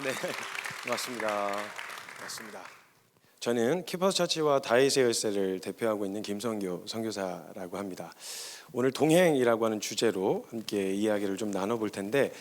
네, 고맙습니다. 저는 키퍼스 처치와 다윗의 열쇠를 대표하고 있는 김성교 선교사라고 합니다. 오늘 동행이라고 하는 주제로 함께 이야기를 좀 나눠볼 텐데,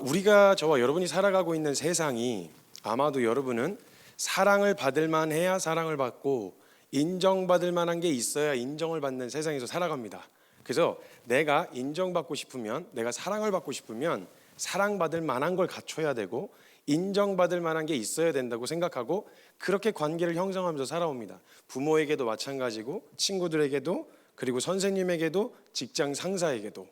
우리가 저와 여러분이 살아가고 있는 세상이 아마도 여러분은 사랑을 받을 만해야 사랑을 받고 인정받을 만한 게 있어야 인정을 받는 세상에서 살아갑니다. 그래서 내가 인정받고 싶으면, 내가 사랑을 받고 싶으면 사랑받을 만한 걸 갖춰야 되고 인정받을 만한 게 있어야 된다고 생각하고 그렇게 관계를 형성하면서 살아옵니다. 부모에게도 마찬가지고 친구들에게도, 그리고 선생님에게도, 직장 상사에게도.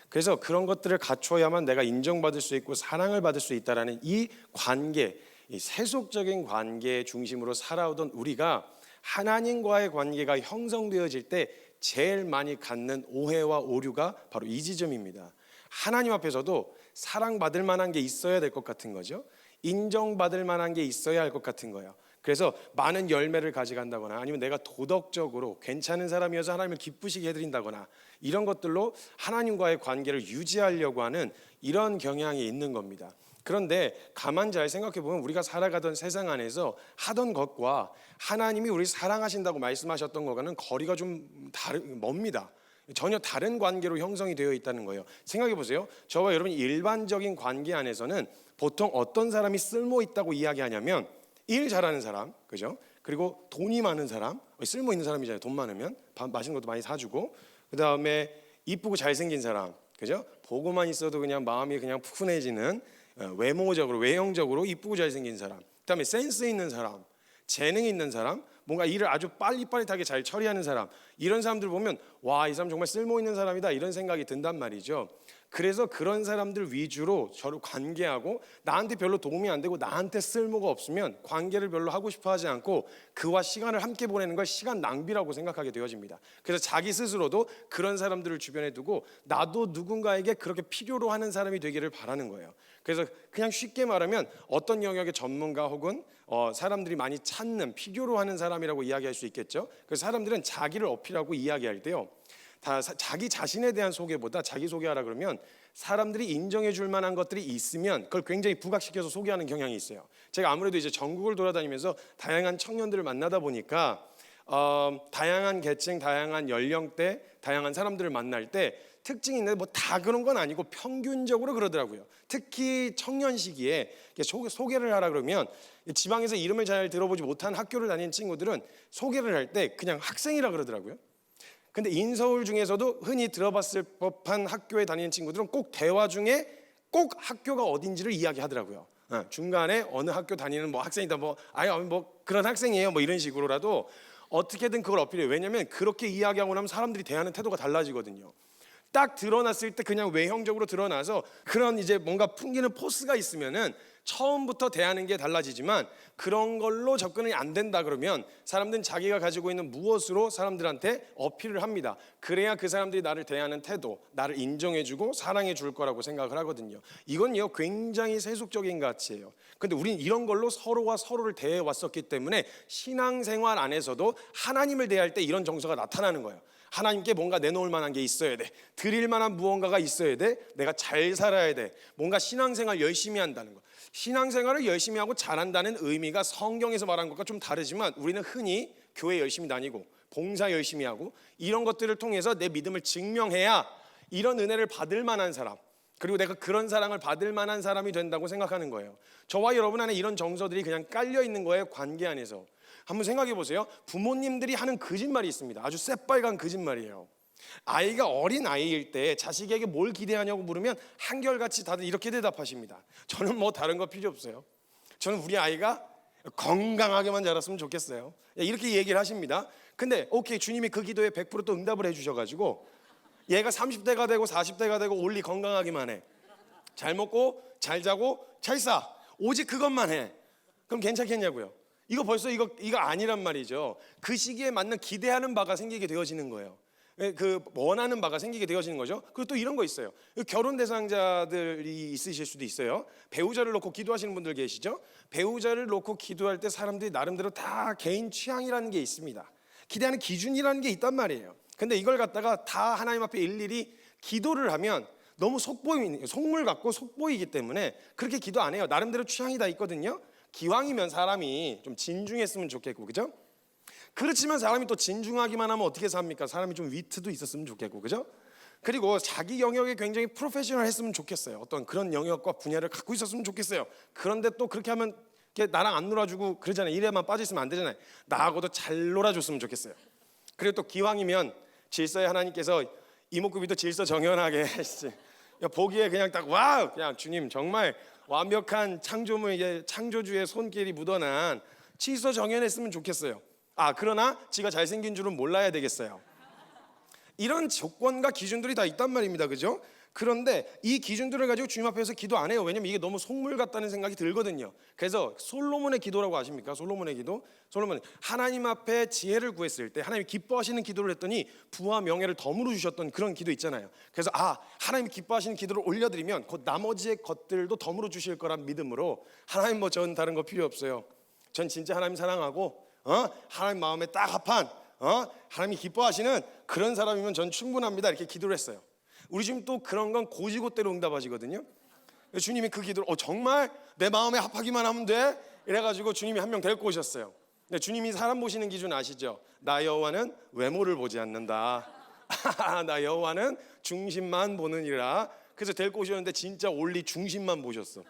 그래서 그런 것들을 갖춰야만 내가 인정받을 수 있고 사랑을 받을 수 있다라는 이 관계, 이 세속적인 관계 중심으로 살아오던 우리가 하나님과의 관계가 형성되어질 때 제일 많이 갖는 오해와 오류가 바로 이 지점입니다. 하나님 앞에서도 사랑받을 만한 게 있어야 될 것 같은 거죠. 인정받을 만한 게 있어야 할 것 같은 거예요. 그래서 많은 열매를 가져간다거나 아니면 내가 도덕적으로 괜찮은 사람이어서 하나님을 기쁘시게 해드린다거나 이런 것들로 하나님과의 관계를 유지하려고 하는 이런 경향이 있는 겁니다. 그런데 가만 잘 생각해 보면 우리가 살아가던 세상 안에서 하던 것과 하나님이 우리 사랑하신다고 말씀하셨던 것과는 거리가 좀 멉니다. 전혀 다른 관계로 형성이 되어 있다는 거예요. 생각해 보세요. 저와 여러분이 일반적인 관계 안에서는 보통 어떤 사람이 쓸모 있다고 이야기하냐면 일 잘하는 사람, 그죠? 그리고 돈이 많은 사람, 쓸모 있는 사람이잖아요. 돈 많으면 맛있는 것도 많이 사주고, 그 다음에 이쁘고 잘생긴 사람, 그죠? 보고만 있어도 그냥 마음이 그냥 푸근해지는 외모적으로, 외형적으로 이쁘고 잘생긴 사람, 그 다음에 센스 있는 사람, 재능 있는 사람, 뭔가 일을 아주 빨리빠릿하게 잘 처리하는 사람, 이런 사람들 보면 와, 이 사람 정말 쓸모 있는 사람이다 이런 생각이 든단 말이죠. 그래서 그런 사람들 위주로 저를 관계하고 나한테 별로 도움이 안 되고 나한테 쓸모가 없으면 관계를 별로 하고 싶어 하지 않고 그와 시간을 함께 보내는 걸 시간 낭비라고 생각하게 되어집니다. 그래서 자기 스스로도 그런 사람들을 주변에 두고 나도 누군가에게 그렇게 필요로 하는 사람이 되기를 바라는 거예요. 그래서 그냥 쉽게 말하면 어떤 영역의 전문가 혹은 사람들이 많이 찾는 필요로 하는 사람이라고 이야기할 수 있겠죠. 그래서 사람들은 자기를 어필하고 이야기할 때요, 다 자기 자신에 대한 소개보다 자기 소개하라 그러면 사람들이 인정해 줄 만한 것들이 있으면 그걸 굉장히 부각시켜서 소개하는 경향이 있어요. 제가 아무래도 이제 전국을 돌아다니면서 다양한 청년들을 만나다 보니까 다양한 계층, 다양한 연령대, 다양한 사람들을 만날 때 특징이 있는데 뭐 다 그런 건 아니고 평균적으로 그러더라고요. 특히 청년 시기에 소개를 하라 그러면 지방에서 이름을 잘 들어보지 못한 학교를 다니는 친구들은 소개를 할 때 그냥 학생이라 그러더라고요. 근데 인서울 중에서도 흔히 들어봤을 법한 학교에 다니는 친구들은 꼭 대화 중에 꼭 학교가 어딘지를 이야기하더라고요. 중간에 어느 학교 다니는 뭐 학생이다, 뭐 그런 학생이에요, 뭐 이런 식으로라도 어떻게든 그걸 어필해요. 왜냐하면 그렇게 이야기하고 나면 사람들이 대하는 태도가 달라지거든요. 딱 드러났을 때 그냥 외형적으로 드러나서 그런 이제 뭔가 풍기는 포스가 있으면은 처음부터 대하는 게 달라지지만 그런 걸로 접근이 안 된다 그러면 사람들은 자기가 가지고 있는 무엇으로 사람들한테 어필을 합니다. 그래야 그 사람들이 나를 대하는 태도, 나를 인정해주고 사랑해줄 거라고 생각을 하거든요. 이건요 굉장히 세속적인 가치예요. 근데 우린 이런 걸로 서로가 서로를 대해왔었기 때문에 신앙생활 안에서도 하나님을 대할 때 이런 정서가 나타나는 거예요. 하나님께 뭔가 내놓을 만한 게 있어야 돼. 드릴 만한 무언가가 있어야 돼. 내가 잘 살아야 돼. 뭔가 신앙생활 열심히 한다는 거. 신앙생활을 열심히 하고 잘한다는 의미가 성경에서 말한 것과 좀 다르지만 우리는 흔히 교회 열심히 다니고 봉사 열심히 하고 이런 것들을 통해서 내 믿음을 증명해야 이런 은혜를 받을 만한 사람, 그리고 내가 그런 사랑을 받을 만한 사람이 된다고 생각하는 거예요. 저와 여러분 안에 이런 정서들이 그냥 깔려 있는 거예요. 관계 안에서. 한번 생각해 보세요. 부모님들이 하는 거짓말이 있습니다. 아주 새빨간 거짓말이에요. 아이가 어린 아이일 때 자식에게 뭘 기대하냐고 물으면 한결같이 다들 이렇게 대답하십니다. 저는 뭐 다른 거 필요 없어요. 저는 우리 아이가 건강하게만 자랐으면 좋겠어요. 이렇게 얘기를 하십니다. 근데 오케이, 주님이 그 기도에 100% 또 응답을 해주셔가지고 얘가 30대가 되고 40대가 되고 올리 건강하기만 해. 잘 먹고 잘 자고 잘 싸. 오직 그것만 해. 그럼 괜찮겠냐고요. 이거 벌써 이거 아니란 말이죠. 그 시기에 맞는 기대하는 바가 생기게 되어지는 거예요. 그 원하는 바가 생기게 되어지는 거죠. 그리고 또 이런 거 있어요. 결혼 대상자들이 있으실 수도 있어요. 배우자를 놓고 기도하시는 분들 계시죠. 배우자를 놓고 기도할 때 사람들이 나름대로 다 개인 취향이라는 게 있습니다. 기대하는 기준이라는 게 있단 말이에요. 근데 이걸 갖다가 다 하나님 앞에 일일이 기도를 하면 너무 속물 같고 속보이기 때문에 그렇게 기도 안 해요. 나름대로 취향이 다 있거든요. 기왕이면 사람이 좀 진중했으면 좋겠고, 그죠? 그렇지만 사람이 또 진중하기만 하면 어떻게 삽니까? 사람이 좀 위트도 있었으면 좋겠고, 그죠? 그리고 자기 영역에 굉장히 프로페셔널 했으면 좋겠어요. 어떤 그런 영역과 분야를 갖고 있었으면 좋겠어요. 그런데 또 그렇게 하면 나랑 안 놀아주고 그러잖아요. 일에만 빠져있으면 안 되잖아요. 나하고도 잘 놀아줬으면 좋겠어요. 그리고 또 기왕이면 질서의 하나님께서 이목구비도 질서 정연하게 보기에 그냥 딱 와우, 그냥 주님 정말 완벽한 창조주의 손길이 묻어난 질서 정연했으면 좋겠어요. 그러나 지가 잘생긴 줄은 몰라야 되겠어요. 이런 조건과 기준들이 다 있단 말입니다. 그죠? 그런데 이 기준들을 가지고 주님 앞에서 기도 안 해요. 왜냐면 이게 너무 속물 같다는 생각이 들거든요. 그래서 솔로몬의 기도라고 아십니까? 솔로몬의 기도. 솔로몬이 하나님 앞에 지혜를 구했을 때 하나님이 기뻐하시는 기도를 했더니 부와 명예를 덤으로 주셨던 그런 기도 있잖아요. 그래서 하나님이 기뻐하시는 기도를 올려드리면 곧 나머지의 것들도 덤으로 주실 거란 믿음으로 하나님 전 다른 거 필요 없어요. 전 진짜 하나님 사랑하고 하나님 마음에 딱 합한 하나님이 기뻐하시는 그런 사람이면 전 충분합니다. 이렇게 기도를 했어요. 우리 지금 또 그런 건 고지고대로 응답하시거든요. 주님이 그 기도를 정말 내 마음에 합하기만 하면 돼? 이래가지고 주님이 한 명 데리고 오셨어요. 근데 주님이 사람 보시는 기준 아시죠? 나 여호와는 외모를 보지 않는다. 나 여호와는 중심만 보느니라. 그래서 데리고 오셨는데 진짜 올리 중심만 보셨어.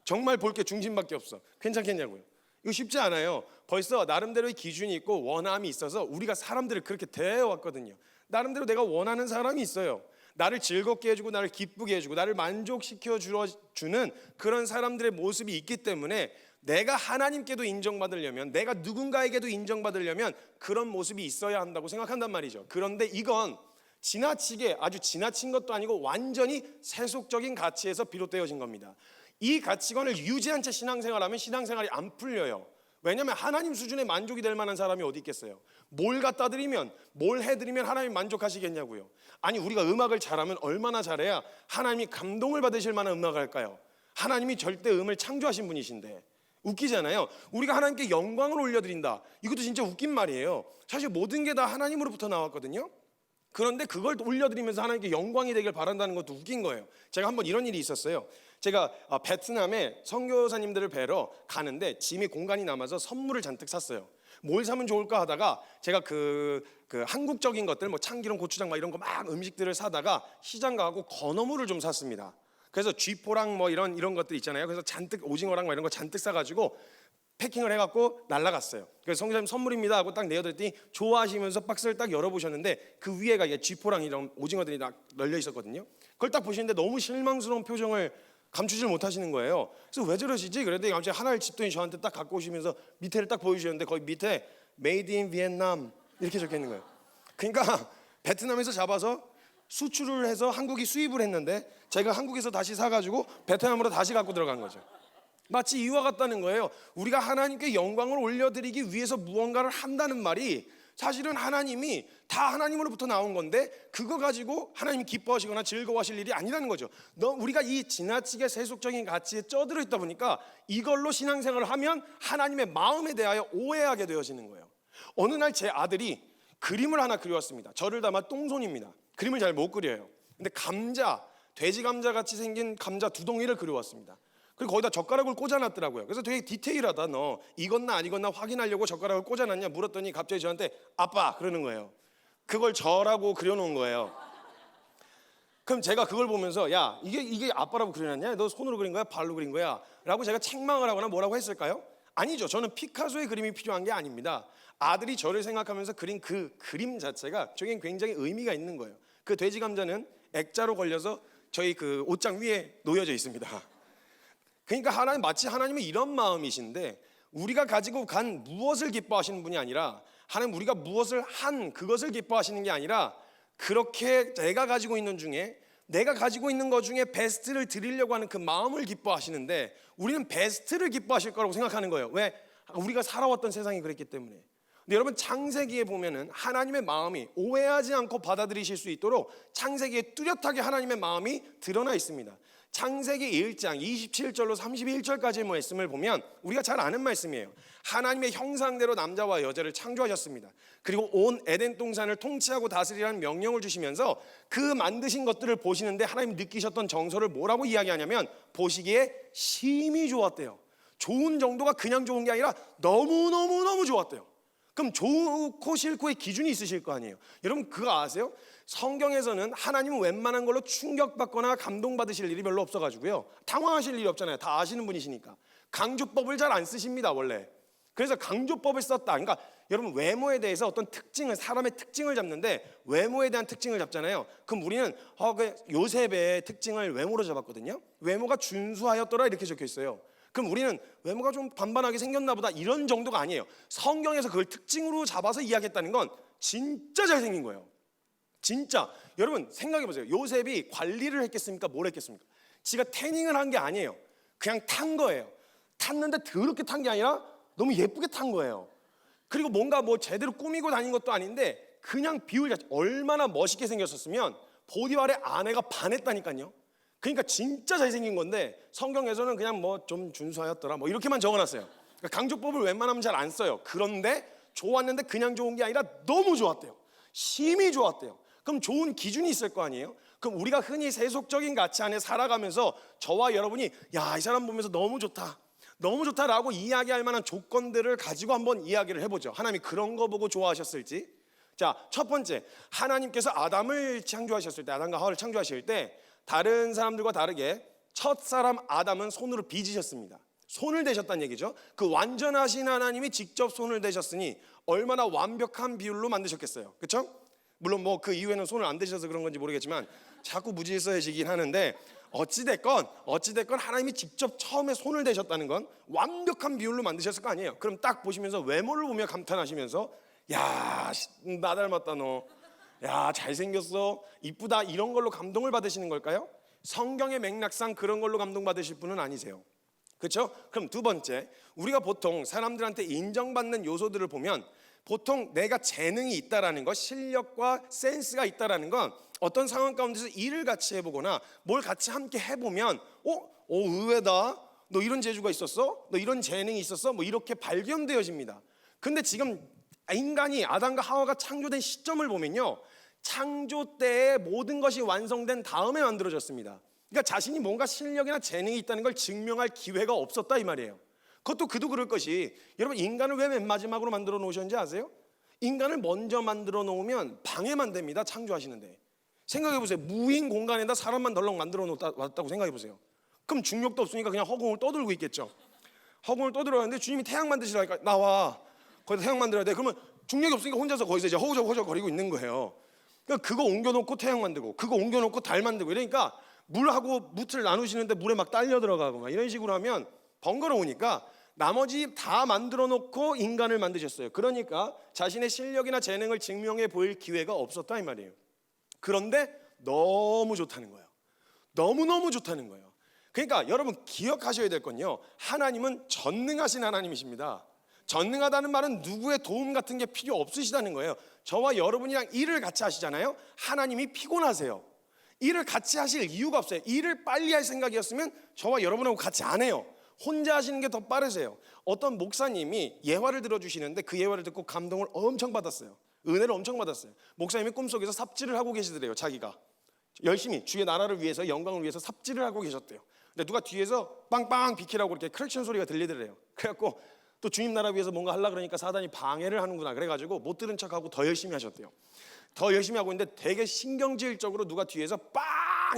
정말 볼 게 중심밖에 없어. 괜찮겠냐고요. 이거 쉽지 않아요. 벌써 나름대로의 기준이 있고 원함이 있어서 우리가 사람들을 그렇게 대해왔거든요. 나름대로 내가 원하는 사람이 있어요. 나를 즐겁게 해주고 나를 기쁘게 해주고 나를 만족시켜 주는 그런 사람들의 모습이 있기 때문에 내가 하나님께도 인정받으려면, 내가 누군가에게도 인정받으려면 그런 모습이 있어야 한다고 생각한단 말이죠. 그런데 이건 지나치게, 아주 지나친 것도 아니고 완전히 세속적인 가치에서 비롯되어진 겁니다. 이 가치관을 유지한 채 신앙생활하면 신앙생활이 안 풀려요. 왜냐하면 하나님 수준의 만족이 될 만한 사람이 어디 있겠어요? 뭘 갖다 드리면, 뭘 해드리면 하나님 만족하시겠냐고요. 아니, 우리가 음악을 잘하면 얼마나 잘해야 하나님이 감동을 받으실 만한 음악을 할까요? 하나님이 절대 음을 창조하신 분이신데. 웃기잖아요. 우리가 하나님께 영광을 올려드린다, 이것도 진짜 웃긴 말이에요. 사실 모든 게 다 하나님으로부터 나왔거든요. 그런데 그걸 올려드리면서 하나님께 영광이 되길 바란다는 것도 웃긴 거예요. 제가 한번 이런 일이 있었어요. 제가 베트남에 선교사님들을 뵈러 가는데 짐이 공간이 남아서 선물을 잔뜩 샀어요. 뭘 사면 좋을까 하다가 제가 그 한국적인 것들, 뭐 참기름, 고추장 막 이런 거 막 음식들을 사다가 시장 가고 건어물을 좀 샀습니다. 그래서 쥐포랑 뭐 이런 것들 있잖아요. 그래서 잔뜩 오징어랑 뭐 이런 거 잔뜩 사가지고 패킹을 해갖고 날라갔어요. 그래서 성교사님 선물입니다 하고 딱 내어드렸더니 좋아하시면서 박스를 딱 열어보셨는데 그 위에가 이게 쥐포랑 이런 오징어들이 딱 널려 있었거든요. 그걸 딱 보시는데 너무 실망스러운 표정을 감추질 못하시는 거예요. 그래서 왜 저러시지? 그랬더니 갑자기 하나를 집더니 저한테 딱 갖고 오시면서 밑에를 딱 보여주셨는데 거기 밑에 Made in Vietnam 이렇게 적혀 있는 거예요. 그러니까 베트남에서 잡아서 수출을 해서 한국이 수입을 했는데 제가 한국에서 다시 사가지고 베트남으로 다시 갖고 들어간 거죠. 마치 이와 같다는 거예요. 우리가 하나님께 영광을 올려드리기 위해서 무언가를 한다는 말이 사실은 하나님이 다 하나님으로부터 나온 건데 그거 가지고 하나님이 기뻐하시거나 즐거워하실 일이 아니라는 거죠. 우리가 이 지나치게 세속적인 가치에 쪄들어 있다 보니까 이걸로 신앙생활을 하면 하나님의 마음에 대하여 오해하게 되어지는 거예요. 어느 날 제 아들이 그림을 하나 그려왔습니다. 저를 담아 똥손입니다. 그림을 잘 못 그려요. 근데 돼지 감자 같이 생긴 감자 두 덩이를 그려왔습니다. 그리고 거기다 젓가락을 꽂아놨더라고요. 그래서 되게 디테일하다. 너 익었나 안 익었나 확인하려고 젓가락을 꽂아놨냐 물었더니 갑자기 저한테 아빠 그러는 거예요. 그걸 저라고 그려놓은 거예요. 그럼 제가 그걸 보면서 야 이게 아빠라고 그려놨냐? 너 손으로 그린 거야? 발로 그린 거야? 라고 제가 책망을 하거나 뭐라고 했을까요? 아니죠. 저는 피카소의 그림이 필요한 게 아닙니다. 아들이 저를 생각하면서 그린 그 그림 자체가 저에겐 굉장히 의미가 있는 거예요. 그 돼지 감자는 액자로 걸려서 저희 그 옷장 위에 놓여져 있습니다. 그러니까 마치 하나님은 이런 마음이신데 우리가 가지고 간 무엇을 기뻐하시는 분이 아니라 하나님 우리가 무엇을 한 그것을 기뻐하시는 게 아니라 그렇게 내가 가지고 있는 것 중에 베스트를 드리려고 하는 그 마음을 기뻐하시는데 우리는 베스트를 기뻐하실 거라고 생각하는 거예요. 왜? 우리가 살아왔던 세상이 그랬기 때문에. 근데 여러분 창세기에 보면은 하나님의 마음이 오해하지 않고 받아들이실 수 있도록 창세기에 뚜렷하게 하나님의 마음이 드러나 있습니다. 창세기 1장 27절로 31절까지의 말씀을 보면 우리가 잘 아는 말씀이에요. 하나님의 형상대로 남자와 여자를 창조하셨습니다. 그리고 온 에덴 동산을 통치하고 다스리라는 명령을 주시면서 그 만드신 것들을 보시는데 하나님 느끼셨던 정서를 뭐라고 이야기하냐면 보시기에 심히 좋았대요. 좋은 정도가 그냥 좋은 게 아니라 너무너무너무 좋았대요. 그럼 좋고 싫고의 기준이 있으실 거 아니에요. 여러분 그거 아세요? 성경에서는 하나님은 웬만한 걸로 충격받거나 감동받으실 일이 별로 없어가지고요, 당황하실 일이 없잖아요. 다 아시는 분이시니까. 강조법을 잘 안 쓰십니다 원래. 그래서 강조법을 썼다. 그러니까 여러분 외모에 대해서 어떤 특징을, 사람의 특징을 잡는데 외모에 대한 특징을 잡잖아요. 그럼 우리는 요셉의 특징을 외모로 잡았거든요. 외모가 준수하였더라 이렇게 적혀 있어요. 그럼 우리는 외모가 좀 반반하게 생겼나 보다 이런 정도가 아니에요. 성경에서 그걸 특징으로 잡아서 이야기했다는 건 진짜 잘생긴 거예요. 진짜. 여러분 생각해 보세요. 요셉이 관리를 했겠습니까? 뭘 했겠습니까? 지가 태닝을 한 게 아니에요. 그냥 탄 거예요. 탔는데 더럽게 탄 게 아니라 너무 예쁘게 탄 거예요. 그리고 뭔가 뭐 제대로 꾸미고 다닌 것도 아닌데 그냥 비율 자체 얼마나 멋있게 생겼었으면 보디발의 아내가 반했다니까요. 그러니까 진짜 잘생긴 건데 성경에서는 그냥 뭐 좀 준수하였더라 뭐 이렇게만 적어놨어요. 그러니까 강조법을 웬만하면 잘 안 써요. 그런데 좋았는데 그냥 좋은 게 아니라 너무 좋았대요. 심히 좋았대요. 그럼 좋은 기준이 있을 거 아니에요? 그럼 우리가 흔히 세속적인 가치 안에 살아가면서 저와 여러분이 야, 이 사람 보면서 너무 좋다, 너무 좋다라고 이야기할 만한 조건들을 가지고 한번 이야기를 해보죠. 하나님이 그런 거 보고 좋아하셨을지. 자, 첫 번째, 하나님께서 아담을 창조하셨을 때, 아담과 하와를 창조하실 때 다른 사람들과 다르게 첫 사람 아담은 손으로 빚으셨습니다. 손을 대셨다는 얘기죠. 그 완전하신 하나님이 직접 손을 대셨으니 얼마나 완벽한 비율로 만드셨겠어요. 그렇죠? 물론 뭐 그 이후에는 손을 안 대셔서 그런 건지 모르겠지만 자꾸 무질서해지긴 하는데 어찌됐건 하나님이 직접 처음에 손을 대셨다는 건 완벽한 비율로 만드셨을 거 아니에요. 그럼 딱 보시면서 외모를 보며 감탄하시면서 야, 나 닮았다 너, 야 잘생겼어, 이쁘다 이런 걸로 감동을 받으시는 걸까요? 성경의 맥락상 그런 걸로 감동받으실 분은 아니세요. 그렇죠? 그럼 두 번째, 우리가 보통 사람들한테 인정받는 요소들을 보면 보통 내가 재능이 있다라는 것, 실력과 센스가 있다라는 건 어떤 상황 가운데서 일을 같이 해보거나 뭘 같이 함께 해보면 의외다, 너 이런 재주가 있었어? 너 이런 재능이 있었어? 뭐 이렇게 발견되어집니다. 근데 지금 인간이 아담과 하와가 창조된 시점을 보면요, 창조 때에 모든 것이 완성된 다음에 만들어졌습니다. 그러니까 자신이 뭔가 실력이나 재능이 있다는 걸 증명할 기회가 없었다 이 말이에요. 그것도 그도 그럴 것이, 여러분 인간을 왜 맨 마지막으로 만들어 놓으셨는지 아세요? 인간을 먼저 만들어 놓으면 방해만 됩니다. 창조하시는데. 생각해 보세요. 무인 공간에다 사람만 덜렁 만들어 놓았다고 생각해 보세요. 그럼 중력도 없으니까 그냥 허공을 떠들고 있겠죠. 허공을 떠들어가는데 주님이 태양 만드시라니까 나와, 거기다 태양 만들어야 돼. 그러면 중력이 없으니까 혼자서 거기서 이제 허우적허우적 거리고 있는 거예요. 그러니까 그거 옮겨놓고 태양 만들고, 그거 옮겨놓고 달 만들고, 이러니까 물하고 묻을 나누시는데 물에 막 딸려 들어가고 막 이런 식으로 하면 번거로우니까 나머지 다 만들어 놓고 인간을 만드셨어요. 그러니까 자신의 실력이나 재능을 증명해 보일 기회가 없었다 이 말이에요. 그런데 너무 좋다는 거예요. 너무너무 좋다는 거예요. 그러니까 여러분 기억하셔야 될 건요, 하나님은 전능하신 하나님이십니다. 전능하다는 말은 누구의 도움 같은 게 필요 없으시다는 거예요. 저와 여러분이랑 일을 같이 하시잖아요. 하나님이 피곤하세요. 일을 같이 하실 이유가 없어요. 일을 빨리 할 생각이었으면 저와 여러분하고 같이 안 해요. 혼자 하시는 게 더 빠르세요. 어떤 목사님이 예화를 들어주시는데 그 예화를 듣고 감동을 엄청 받았어요. 은혜를 엄청 받았어요. 목사님이 꿈속에서 삽질을 하고 계시더래요. 자기가 열심히 주의 나라를 위해서, 영광을 위해서 삽질을 하고 계셨대요. 근데 누가 뒤에서 빵빵 비키라고 이렇게 크랙션 소리가 들리더래요. 그래갖고 또 주님 나라 위해서 뭔가 하려고 그러니까 사단이 방해를 하는구나 그래가지고 못 들은 척하고 더 열심히 하셨대요. 더 열심히 하고 있는데 되게 신경질적으로 누가 뒤에서 빵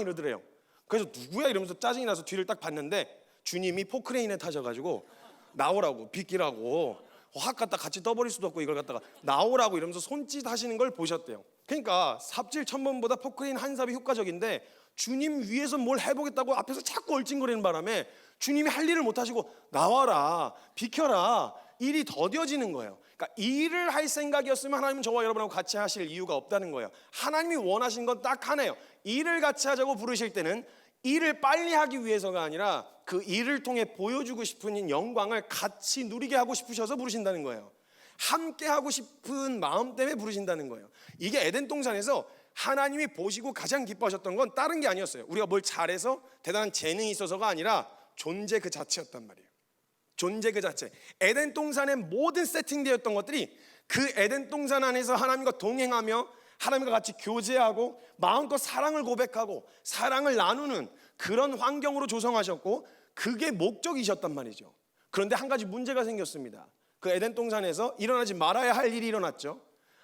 이러더래요. 그래서 누구야 이러면서 짜증이 나서 뒤를 딱 봤는데 주님이 포크레인에 타셔가지고 나오라고, 비키라고, 확 갖다 같이 떠버릴 수도 없고 이걸 갖다가 나오라고 이러면서 손짓 하시는 걸 보셨대요. 그러니까 삽질 1000번보다 포크레인 한 삽이 효과적인데 주님 위해서 뭘 해보겠다고 앞에서 자꾸 얼찡거리는 바람에 주님이 할 일을 못 하시고 나와라, 비켜라, 일이 더뎌지는 거예요. 그러니까 일을 할 생각이었으면 하나님은 저와 여러분하고 같이 하실 이유가 없다는 거예요. 하나님이 원하신 건 딱 하나예요. 일을 같이 하자고 부르실 때는 일을 빨리 하기 위해서가 아니라 그 일을 통해 보여주고 싶은 영광을 같이 누리게 하고 싶으셔서 부르신다는 거예요. 함께 하고 싶은 마음 때문에 부르신다는 거예요. 이게 에덴 동산에서 하나님이 보시고 가장 기뻐하셨던 건 다른 게 아니었어요. 우리가 뭘 잘해서 대단한 재능이 있어서가 아니라 존재 그 자체였단 말이에요. 존재 그 자체. 에덴 동산의 모든 세팅되었던 것들이 그 에덴 동산 안에서 하나님과 동행하며 하나님과 같이 교제하고 마음껏 사랑을 고백하고 사랑을 나누는 그런 환경으로 조성하셨고 그게 목적이셨단 말이죠. 그런데 한 가지 문제가 생겼습니다. 그 에덴 동산에서 일어나지 말아야 할 일이 일어났죠.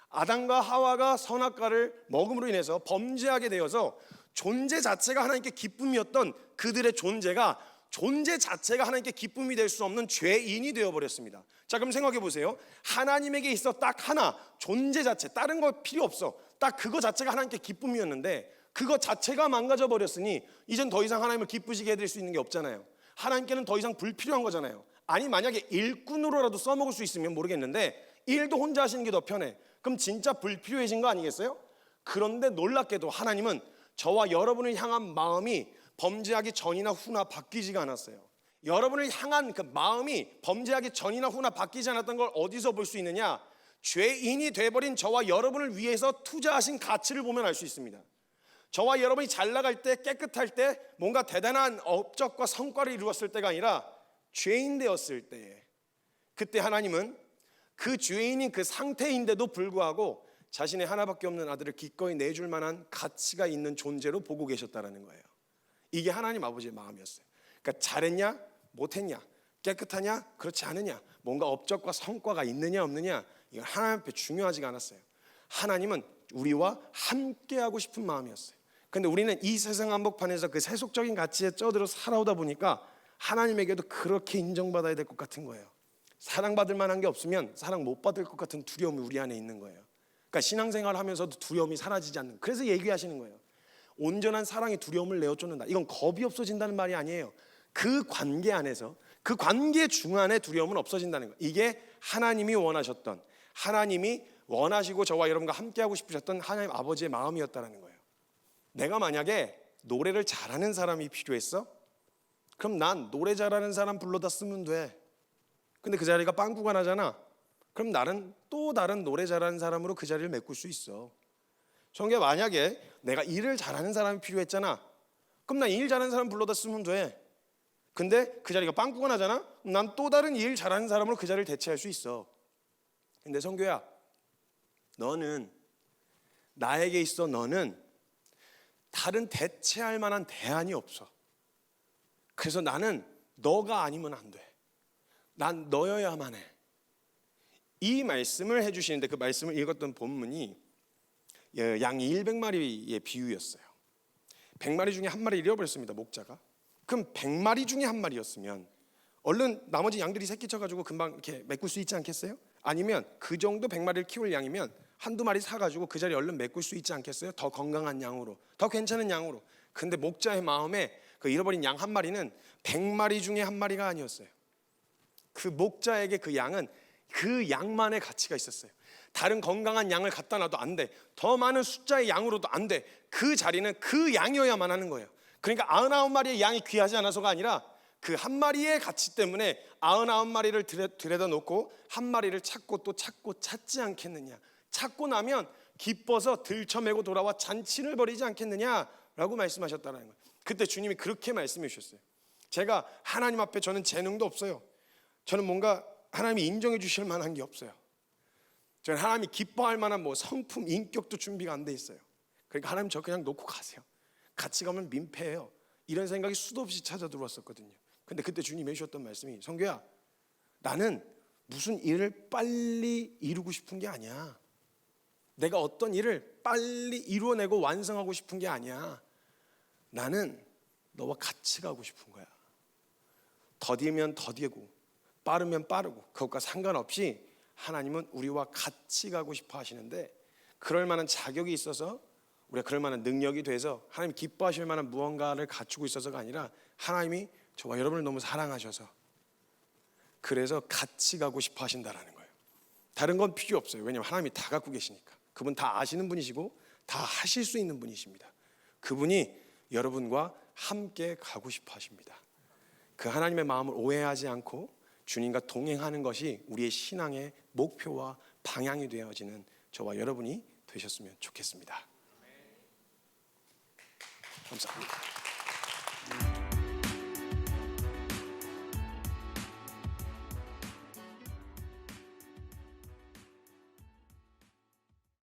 아담과 하와가 선악과를 먹음으로 인해서 범죄하게 되어서 존재 자체가 하나님께 기쁨이었던 그들의 존재 자체가 하나님께 기쁨이 될 수 없는 죄인이 되어버렸습니다. 자, 그럼 생각해 보세요. 하나님에게 있어 딱 하나 존재 자체, 다른 거 필요 없어. 딱 그거 자체가 하나님께 기쁨이었는데 그거 자체가 망가져 버렸으니 이젠 더 이상 하나님을 기쁘시게 해드릴 수 있는 게 없잖아요. 하나님께는 더 이상 불필요한 거잖아요. 아니 만약에 일꾼으로라도 써먹을 수 있으면 모르겠는데 일도 혼자 하시는 게 더 편해. 그럼 진짜 불필요해진 거 아니겠어요? 그런데 놀랍게도 하나님은 저와 여러분을 향한 마음이 범죄하기 전이나 후나 바뀌지가 않았어요. 여러분을 향한 그 마음이 범죄하기 전이나 후나 바뀌지 않았던 걸 어디서 볼 수 있느냐? 죄인이 돼버린 저와 여러분을 위해서 투자하신 가치를 보면 알 수 있습니다. 저와 여러분이 잘 나갈 때, 깨끗할 때, 뭔가 대단한 업적과 성과를 이루었을 때가 아니라 죄인 되었을 때에, 그때 하나님은 그 죄인인 그 상태인데도 불구하고 자신의 하나밖에 없는 아들을 기꺼이 내줄 만한 가치가 있는 존재로 보고 계셨다는 거예요. 이게 하나님 아버지의 마음이었어요. 그러니까 잘했냐 못했냐, 깨끗하냐 그렇지 않으냐, 뭔가 업적과 성과가 있느냐 없느냐, 이건 하나님 앞에 중요하지가 않았어요. 하나님은 우리와 함께하고 싶은 마음이었어요. 그런데 우리는 이 세상 한복판에서 그 세속적인 가치에 쩌들어 살아오다 보니까 하나님에게도 그렇게 인정받아야 될 것 같은 거예요. 사랑받을 만한 게 없으면 사랑 못 받을 것 같은 두려움이 우리 안에 있는 거예요. 그러니까 신앙생활 하면서도 두려움이 사라지지 않는, 그래서 얘기하시는 거예요. 온전한 사랑이 두려움을 내어 쫓는다. 이건 겁이 없어진다는 말이 아니에요. 그 관계 안에서, 그 관계 중안에 두려움은 없어진다는 거예요. 이게 하나님이 원하셨던, 하나님이 원하시고 저와 여러분과 함께하고 싶으셨던 하나님 아버지의 마음이었다는 거예요. 내가 만약에 노래를 잘하는 사람이 필요했어? 그럼 난 노래 잘하는 사람 불러다 쓰면 돼. 근데 그 자리가 빵꾸가 나잖아. 그럼 나는 또 다른 노래 잘하는 사람으로 그 자리를 메꿀 수 있어. 성경에 만약에 내가 일을 잘하는 사람이 필요했잖아. 그럼 난 일 잘하는 사람 불러다 쓰면 돼. 근데 그 자리가 빵꾸가 나잖아. 난 또 다른 일 잘하는 사람으로 그 자리를 대체할 수 있어. 근데 성교야, 너는, 나에게 있어 너는 다른 대체할 만한 대안이 없어. 그래서 나는 너가 아니면 안 돼. 난 너여야만 해. 이 말씀을 해주시는데 그 말씀을 읽었던 본문이 양 100마리의 비유였어요. 100마리 중에 한 마리 잃어버렸습니다, 목자가. 그럼 100마리 중에 한 마리였으면 얼른 나머지 양들이 새끼 쳐가지고 금방 이렇게 메꿀 수 있지 않겠어요? 아니면 그 정도 100마리를 키울 양이면 한두 마리 사가지고 그 자리에 얼른 메꿀 수 있지 않겠어요? 더 건강한 양으로, 더 괜찮은 양으로. 근데 목자의 마음에 그 잃어버린 양 한 마리는 100마리 중에 한 마리가 아니었어요. 그 목자에게 그 양은 그 양만의 가치가 있었어요. 다른 건강한 양을 갖다 놔도 안 돼. 더 많은 숫자의 양으로도 안 돼. 그 자리는 그 양이어야만 하는 거예요. 그러니까 99마리의 양이 귀하지 않아서가 아니라 그 한 마리의 가치 때문에 99마리를 들여다 놓고 한 마리를 찾고 또 찾고 찾지 않겠느냐. 찾고 나면 기뻐서 들쳐매고 돌아와 잔치를 벌이지 않겠느냐라고 말씀하셨다는 거예요. 그때 주님이 그렇게 말씀해 주셨어요. 제가 하나님 앞에 저는 재능도 없어요. 저는 뭔가 하나님이 인정해 주실 만한 게 없어요. 저는 하나님이 기뻐할 만한 뭐 성품, 인격도 준비가 안 돼 있어요. 그러니까 하나님 저 그냥 놓고 가세요. 같이 가면 민폐예요. 이런 생각이 수도 없이 찾아 들어왔었거든요. 근데 그때 주님이 해주셨던 말씀이, 성규야, 나는 무슨 일을 빨리 이루고 싶은 게 아니야. 내가 어떤 일을 빨리 이루어내고 완성하고 싶은 게 아니야. 나는 너와 같이 가고 싶은 거야. 더디면 더디고 빠르면 빠르고 그것과 상관없이 하나님은 우리와 같이 가고 싶어 하시는데, 그럴 만한 자격이 있어서, 우리가 그럴 만한 능력이 돼서 하나님 기뻐하실 만한 무언가를 갖추고 있어서가 아니라 하나님이 저와 여러분을 너무 사랑하셔서 그래서 같이 가고 싶어 하신다라는 거예요. 다른 건 필요 없어요. 왜냐하면 하나님이 다 갖고 계시니까. 그분 다 아시는 분이시고 다 하실 수 있는 분이십니다. 그분이 여러분과 함께 가고 싶어 하십니다. 그 하나님의 마음을 오해하지 않고 주님과 동행하는 것이 우리의 신앙의 목표와 방향이 되어지는 저와 여러분이 되셨으면 좋겠습니다. 감사합니다.